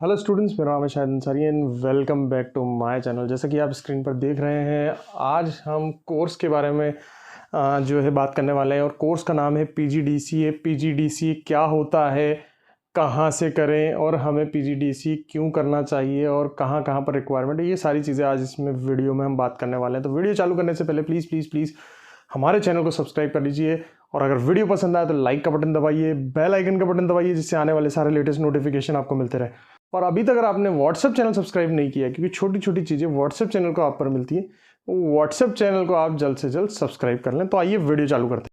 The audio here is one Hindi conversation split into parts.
हेलो स्टूडेंट्स, मेरा नाम है Shahid Ansari and welcome back to my channel. जैसा कि आप स्क्रीन पर देख रहे हैं, आज हम कोर्स के बारे में जो है बात करने वाले हैं और कोर्स का नाम है पीजीडीसीए। पीजीडीसीए क्या होता है, कहाँ से करें और हमें पीजीडीसीए क्यों करना चाहिए और कहाँ कहाँ पर रिक्वायरमेंट है, ये सारी चीज़ें आज इसमें वीडियो में हम बात करने वाले हैं। तो वीडियो चालू करने से पहले प्लीज़ प्लीज़ प्लीज़ हमारे चैनल को सब्सक्राइब कर लीजिए और अगर वीडियो पसंद आए तो लाइक का बटन दबाइए, बेल आइकन का बटन दबाइए, जिससे आने वाले सारे लेटेस्ट नोटिफिकेशन आपको मिलते रहे। और अभी तक अगर आपने व्हाट्सएप चैनल सब्सक्राइब नहीं किया, क्योंकि छोटी छोटी चीज़ें व्हाट्सएप चैनल को आप पर मिलती है, तो व्हाट्सएप चैनल को आप जल्द से जल्द सब्सक्राइब कर लें। तो आइए वीडियो चालू करते हैं।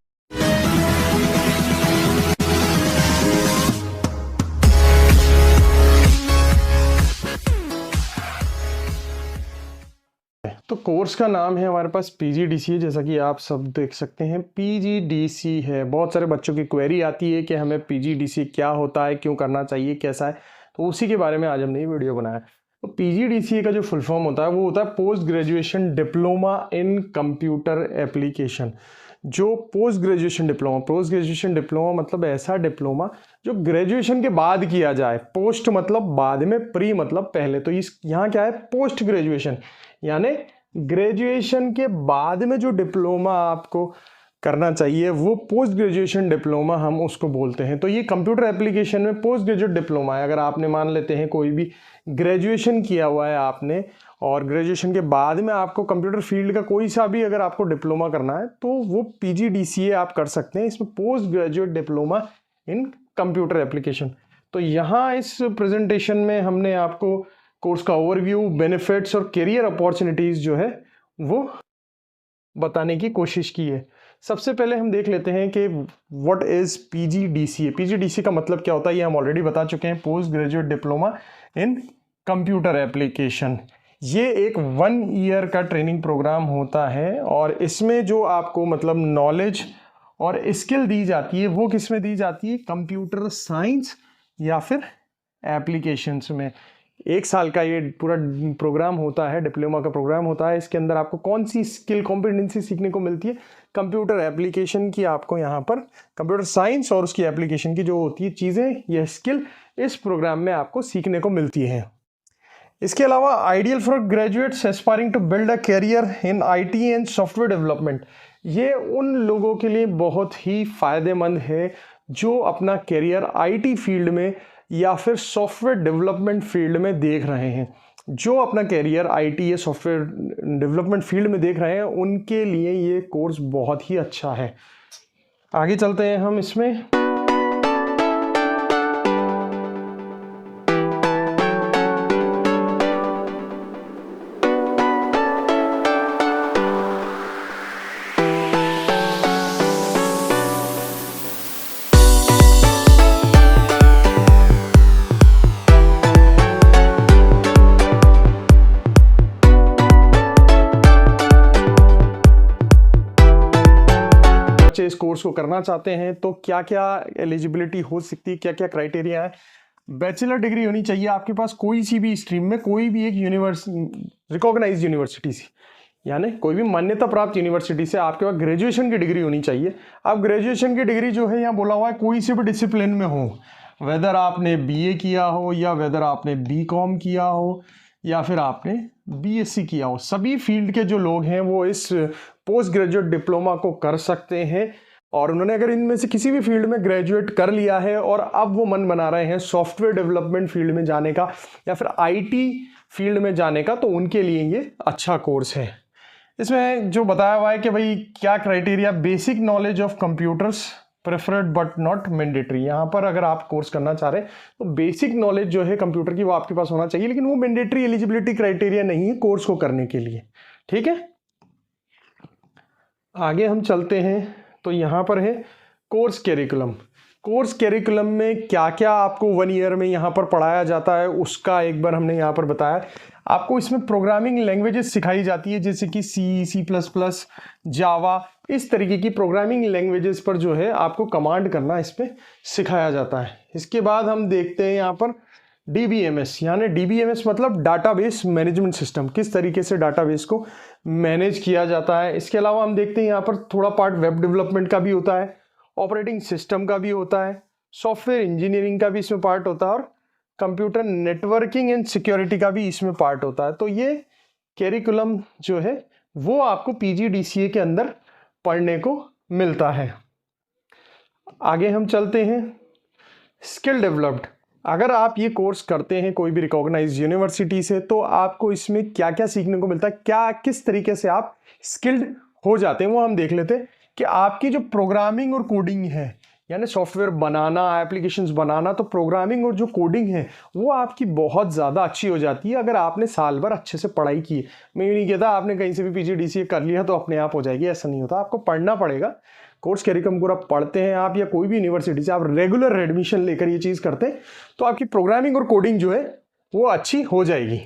तो कोर्स का नाम है हमारे पास पीजीडीसी, जैसा कि आप सब देख सकते हैं पीजीडीसी है। बहुत सारे बच्चों की क्वेरी आती है कि हमें पीजीडीसी क्या होता है, क्यों करना चाहिए, कैसा है, तो उसी के बारे में आज हमने ये वीडियो बनाया। तो पीजीडीसीए का जो फुल फॉर्म होता है वो होता है post graduation diploma in computer application. जो पोस्ट ग्रेजुएशन डिप्लोमा मतलब ऐसा डिप्लोमा जो ग्रेजुएशन के बाद किया जाए। पोस्ट मतलब बाद में, प्री मतलब पहले। तो इस यहाँ क्या है, पोस्ट ग्रेजुएशन यानी ग्रेजुएशन के बाद में जो डिप्लोमा आपको करना चाहिए वो पोस्ट ग्रेजुएशन डिप्लोमा हम उसको बोलते हैं। तो ये कंप्यूटर एप्लीकेशन में पोस्ट ग्रेजुएट डिप्लोमा है। अगर आपने मान लेते हैं कोई भी ग्रेजुएशन किया हुआ है आपने, और ग्रेजुएशन के बाद में आपको कंप्यूटर फील्ड का कोई सा भी अगर आपको डिप्लोमा करना है तो वो पीजीडीसीए आप कर सकते हैं। इसमें post graduate diploma in computer application. तो यहाँ इस प्रेजेंटेशन में हमने आपको कोर्स का ओवरव्यू, बेनिफिट्स और करियर अपॉर्चुनिटीज़ जो है वो बताने की कोशिश की है। सबसे पहले हम देख लेते हैं कि व्हाट इज़ पीजीडीसीए। पीजीडीसीए का मतलब क्या होता है, ये हम ऑलरेडी बता चुके हैं, post graduate diploma in computer application. ये एक 1 ईयर का ट्रेनिंग प्रोग्राम होता है और इसमें जो आपको मतलब नॉलेज और स्किल दी जाती है वो किस में दी जाती है, कंप्यूटर साइंस या फिर एप्लीकेशंस में। 1 साल का ये पूरा प्रोग्राम होता है, डिप्लोमा का प्रोग्राम होता है। इसके अंदर आपको कौन सी स्किल, कॉम्पिटेंसी सीखने को मिलती है, कंप्यूटर एप्लीकेशन की। आपको यहाँ पर कंप्यूटर साइंस और उसकी एप्लीकेशन की जो होती है चीज़ें, यह स्किल इस प्रोग्राम में आपको सीखने को मिलती है। इसके अलावा ideal for graduates aspiring to build a career in IT and software development. ये उन लोगों के लिए बहुत ही फायदेमंद है जो अपना कैरियर आईटी फील्ड में या फिर सॉफ्टवेयर डेवलपमेंट फील्ड में देख रहे हैं। जो अपना कैरियर आईटी या सॉफ्टवेयर डेवलपमेंट फील्ड में देख रहे हैं उनके लिए ये कोर्स बहुत ही अच्छा है। आगे चलते हैं हम इसमें। इस कोर्स को करना चाहते हैं तो क्या क्या एलिजिबिलिटी हो सकती है, क्या क्या क्राइटेरिया है। बैचलर डिग्री होनी चाहिए आपके पास कोई सी भी स्ट्रीम में, कोई भी एक रिकॉग्नाइज्ड यूनिवर्सिटी से, यानी कोई भी मान्यता प्राप्त यूनिवर्सिटी से आपके पास ग्रेजुएशन की डिग्री होनी चाहिए। अब ग्रेजुएशन की डिग्री जो है यहाँ बोला हुआ है कोई से भी डिसिप्लिन में हो, वेदर आपने बीए किया हो या वेदर आपने बीकॉम किया हो या फिर आपने बीएससी किया हो, सभी फील्ड के जो लोग हैं वो इस पोस्ट ग्रेजुएट डिप्लोमा को कर सकते हैं। और उन्होंने अगर इनमें से किसी भी फील्ड में ग्रेजुएट कर लिया है और अब वो मन बना रहे हैं सॉफ्टवेयर डेवलपमेंट फील्ड में जाने का या फिर आईटी फील्ड में जाने का, तो उनके लिए ये अच्छा कोर्स है। इसमें जो बताया हुआ है कि भाई क्या criteria, basic knowledge of computers preferred but not mandatory. यहाँ पर अगर आप कोर्स करना चाह रहे हैं तो बेसिक नॉलेज जो है कंप्यूटर की वो आपके पास होना चाहिए, लेकिन वो मैंडेटरी एलिजिबिलिटी क्राइटेरिया नहीं है कोर्स को करने के लिए। ठीक है, आगे हम चलते हैं। तो यहाँ पर है कोर्स कैरिकुलम। कोर्स कैरिकुलम में क्या क्या आपको 1 ईयर में यहाँ पर पढ़ाया जाता है उसका एक बार हमने यहाँ पर बताया। आपको इसमें प्रोग्रामिंग लैंग्वेजेस सिखाई जाती है, जैसे कि सी, C++, जावा, इस तरीके की प्रोग्रामिंग लैंग्वेजेस पर जो है आपको कमांड करना इस पर सिखाया जाता है। इसके बाद हम देखते हैं यहाँ पर DBMS, यानी DBMS मतलब डाटाबेस मैनेजमेंट सिस्टम, किस तरीके से डाटाबेस को मैनेज किया जाता है। इसके अलावा हम देखते हैं यहाँ पर थोड़ा पार्ट वेब डेवलपमेंट का भी होता है, ऑपरेटिंग सिस्टम का भी होता है, सॉफ्टवेयर इंजीनियरिंग का भी इसमें पार्ट होता है और कंप्यूटर नेटवर्किंग एंड सिक्योरिटी का भी इसमें पार्ट होता है। तो ये कैरिकुलम जो है वो आपको पीजीडीसीए के अंदर पढ़ने को मिलता है। आगे हम चलते हैं, स्किल डेवलप्ड। अगर आप ये कोर्स करते हैं कोई भी रिकॉग्नाइज्ड यूनिवर्सिटी से, तो आपको इसमें क्या क्या सीखने को मिलता है, क्या किस तरीके से आप स्किल्ड हो जाते हैं, वो हम देख लेते हैं। कि आपकी जो प्रोग्रामिंग और कोडिंग है, यानी सॉफ्टवेयर बनाना, एप्लीकेशंस बनाना, तो प्रोग्रामिंग और जो कोडिंग है वो आपकी बहुत ज़्यादा अच्छी हो जाती है अगर आपने साल भर अच्छे से पढ़ाई की है। मैं ये नहीं कहता आपने कहीं से भी पीजीडीसीए कर लिया तो अपने आप हो जाएगी, ऐसा नहीं होता। आपको पढ़ना पड़ेगा। कोर्स कैरिकुलम पूरा पढ़ते हैं आप, या कोई भी यूनिवर्सिटी से आप रेगुलर एडमिशन लेकर ये चीज़ करते हैं, तो आपकी प्रोग्रामिंग और कोडिंग जो है वो अच्छी हो जाएगी।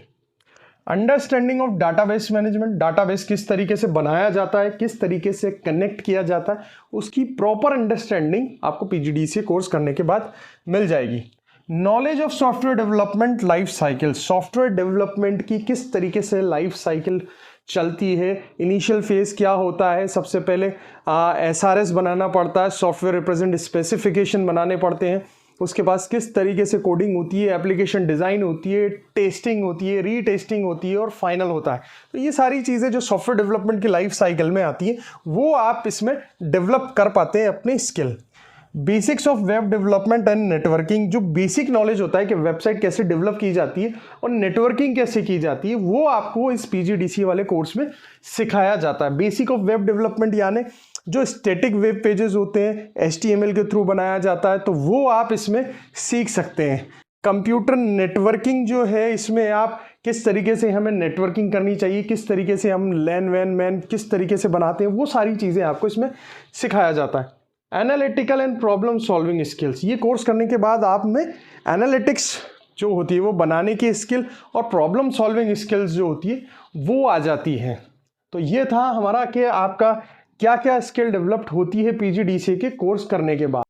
Understanding of database management, database किस तरीके से बनाया जाता है, किस तरीके से कनेक्ट किया जाता है, उसकी प्रॉपर अंडरस्टैंडिंग आपको पीजीडीसीए कोर्स करने के बाद मिल जाएगी। Knowledge of software development life cycle, software development की किस तरीके से लाइफ साइकिल चलती है, इनिशियल फेज क्या होता है, सबसे पहले एसआरएस बनाना पड़ता है, सॉफ्टवेयर रिप्रेजेंट स्पेसिफिकेशन बनाने पड़ते हैं, उसके पास किस तरीके से कोडिंग होती है, एप्लीकेशन डिज़ाइन होती है, टेस्टिंग होती है, रीटेस्टिंग होती है और फाइनल होता है। तो ये सारी चीज़ें जो सॉफ्टवेयर डेवलपमेंट की लाइफ साइकिल में आती है वो आप इसमें डेवलप कर पाते हैं अपनी skill. Basics of web development and networking, जो बेसिक नॉलेज होता है कि वेबसाइट कैसे डेवलप की जाती है और नेटवर्किंग कैसे की जाती है, वो आपको इस पीजीडीसीए वाले कोर्स में सिखाया जाता है। बेसिक ऑफ वेब डेवलपमेंट यानी जो स्टैटिक वेब पेजेस होते हैं एचटीएमएल के थ्रू बनाया जाता है, तो वो आप इसमें सीख सकते हैं। कंप्यूटर नेटवर्किंग जो है, इसमें आप किस तरीके से हमें नेटवर्किंग करनी चाहिए, किस तरीके से हम लैन वैन मैन किस तरीके से बनाते हैं, वो सारी चीज़ें आपको इसमें सिखाया जाता है। Analytical and problem solving skills, ये कोर्स करने के बाद आप में एनालिटिक्स जो होती है वो बनाने की स्किल और प्रॉब्लम सॉल्विंग स्किल्स जो होती है वो आ जाती है। तो ये था हमारा कि आपका क्या क्या स्किल डेवलप्ड होती है पीजीडीसीए के कोर्स करने के बाद।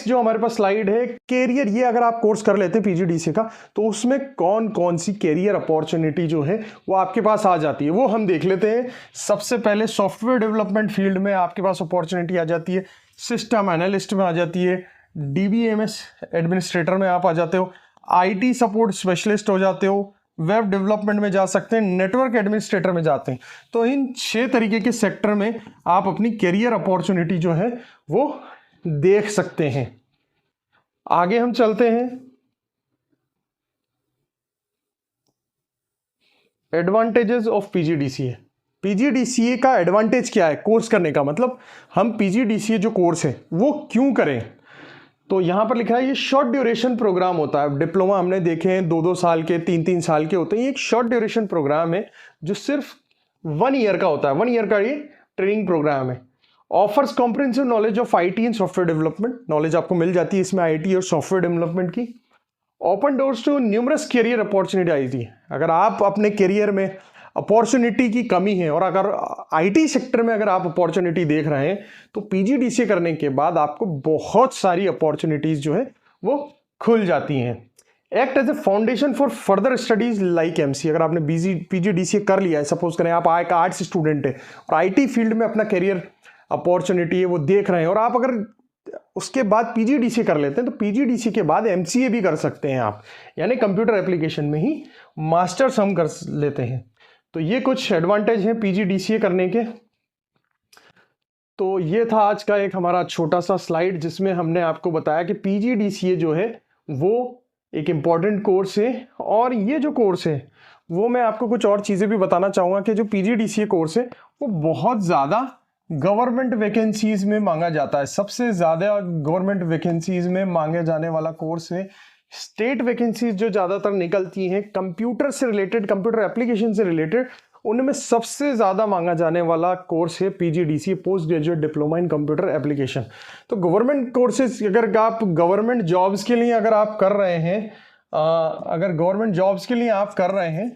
जो हमारे पास स्लाइड है कैरियर, ये अगर आप कोर्स कर लेते हैं पीजीडीसीए का तो उसमें कौन कौन सी कैरियर अपॉर्चुनिटी जो है वो आपके पास आ जाती है, वो हम देख लेते हैं। सबसे पहले सॉफ्टवेयर डेवलपमेंट फील्ड में आपके पास अपॉर्चुनिटी आ जाती है, सिस्टम एनालिस्ट में आ जाती है, डीबीएमएस एडमिनिस्ट्रेटर में आप आ जाते हो, आईटी सपोर्ट स्पेशलिस्ट हो जाते हो, वेब डेवलपमेंट में जा सकते हैं, नेटवर्क एडमिनिस्ट्रेटर में जाते हैं। तो इन 6 तरीके के सेक्टर में आप अपनी कैरियर अपॉर्चुनिटी जो है वो देख सकते हैं। आगे हम चलते हैं, एडवांटेजेस ऑफ पीजीडीसीए। पीजीडीसीए का एडवांटेज क्या है कोर्स करने का, मतलब हम पीजीडीसीए जो कोर्स है वो क्यों करें। तो यहां पर लिखा है ये शॉर्ट ड्यूरेशन प्रोग्राम होता है। डिप्लोमा हमने देखे हैं 2-2 साल के, 3-3 साल के होते हैं। ये एक शॉर्ट ड्यूरेशन प्रोग्राम है जो सिर्फ 1 ईयर का होता है। 1 ईयर का ये ट्रेनिंग प्रोग्राम है। Offers comprehensive knowledge of IT and software development, knowledge आपको मिल जाती है इसमें आईटी और सॉफ्टवेयर डेवलपमेंट की। Open doors to numerous career opportunity आई थी। अगर आप अपने करियर में अपॉर्चुनिटी की कमी है और अगर आईटी सेक्टर में अगर आप अपॉर्चुनिटी देख रहे हैं तो पीजीडीसीए करने के बाद आपको बहुत सारी अपॉर्चुनिटीज जो है वो खुल जाती हैं। Act as a foundation for further studies like MC. अगर आपने पीजीडीसीए कर लिया है, सपोज करें आप आर्ट्स स्टूडेंट है और आईटी फील्ड में अपना करियर अपॉर्चुनिटी है वो देख रहे हैं, और आप अगर उसके बाद पीजीडीसीए कर लेते हैं तो पीजीडीसीए के बाद एमसीए भी कर सकते हैं आप, यानी कंप्यूटर एप्लीकेशन में ही मास्टर्स हम कर लेते हैं। तो ये कुछ एडवांटेज हैं पीजीडीसीए करने के। तो ये था आज का एक हमारा छोटा सा स्लाइड जिसमें हमने आपको बताया कि पीजीडीसीए जो है वो एक इम्पॉर्टेंट कोर्स है। और ये जो कोर्स है वो मैं आपको कुछ और चीज़ें भी बताना चाहूँगा कि जो पीजीडीसीए कोर्स है वो बहुत ज़्यादा गवर्नमेंट वैकेंसीज में मांगा जाता है। सबसे ज़्यादा गवर्नमेंट वैकेंसीज में मांगे जाने वाला कोर्स है। स्टेट वैकेंसीज जो ज़्यादातर निकलती हैं कंप्यूटर से रिलेटेड, कंप्यूटर एप्लीकेशन से रिलेटेड, उनमें सबसे ज़्यादा मांगा जाने वाला कोर्स है PGDCA, post graduate diploma in computer application. तो गवर्नमेंट कोर्सेज अगर आप गवर्नमेंट जॉब्स के लिए अगर आप कर रहे हैं, अगर गवर्नमेंट जॉब्स के लिए आप कर रहे हैं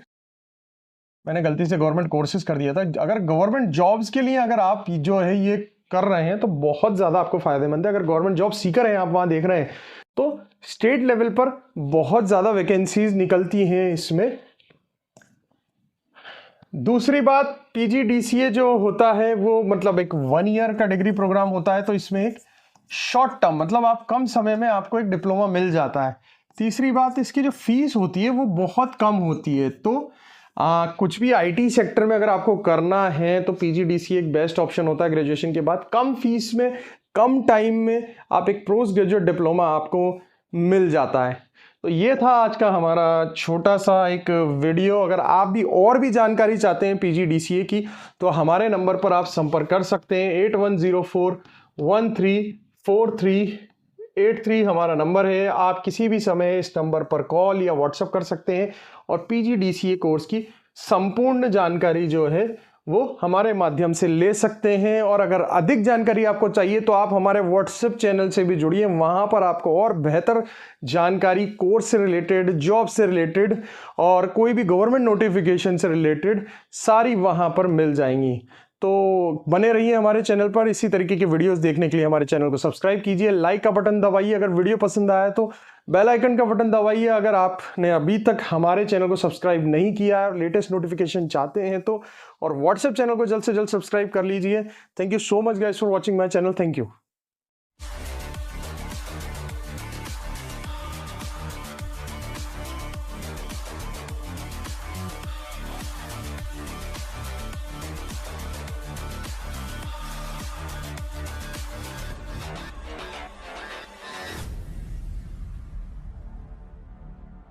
मैंने गलती से गवर्नमेंट कोर्सेज कर दिया था। अगर गवर्नमेंट जॉब्स के लिए अगर आप जो है ये कर रहे हैं तो बहुत ज़्यादा आपको फायदेमंद है। अगर गवर्नमेंट जॉब सीकर हैं आप वहाँ देख रहे हैं तो स्टेट लेवल पर बहुत ज़्यादा वैकेंसीज निकलती हैं इसमें। दूसरी बात, पीजीडीसीए जो होता है वो मतलब एक 1 ईयर का डिग्री प्रोग्राम होता है, तो इसमें एक शॉर्ट टर्म मतलब आप कम समय में आपको एक डिप्लोमा मिल जाता है। तीसरी बात, इसकी जो फीस होती है वो बहुत कम होती है। तो कुछ भी आईटी सेक्टर में अगर आपको करना है तो पीजीडीसीए एक बेस्ट ऑप्शन होता है। ग्रेजुएशन के बाद कम फीस में कम टाइम में आप एक पोस्ट ग्रेजुएट डिप्लोमा आपको मिल जाता है। तो ये था आज का हमारा छोटा सा एक वीडियो। अगर आप भी और भी जानकारी चाहते हैं पीजीडीसीए की तो हमारे नंबर पर आप संपर्क कर सकते हैं। 8104134383 हमारा नंबर है। आप किसी भी समय इस नंबर पर कॉल या व्हाट्सएप कर सकते हैं और पीजीडीसीए कोर्स की संपूर्ण जानकारी जो है वो हमारे माध्यम से ले सकते हैं। और अगर अधिक जानकारी आपको चाहिए तो आप हमारे व्हाट्सएप चैनल से भी जुड़िए। वहां पर आपको और बेहतर जानकारी कोर्स से रिलेटेड, जॉब से रिलेटेड और कोई भी गवर्नमेंट नोटिफिकेशन से रिलेटेड सारी वहां पर मिल जाएंगी। तो बने रहिए हमारे चैनल पर। इसी तरीके के वीडियोस देखने के लिए हमारे चैनल को सब्सक्राइब कीजिए, लाइक का बटन दबाइए, अगर वीडियो पसंद आया तो बेल आइकन का बटन दबाइए अगर आपने अभी तक हमारे चैनल को सब्सक्राइब नहीं किया है और लेटेस्ट नोटिफिकेशन चाहते हैं तो। और व्हाट्सएप चैनल को जल्द से जल्द सब्सक्राइब कर लीजिए। Thank you so much guys for watching my channel. Thank you.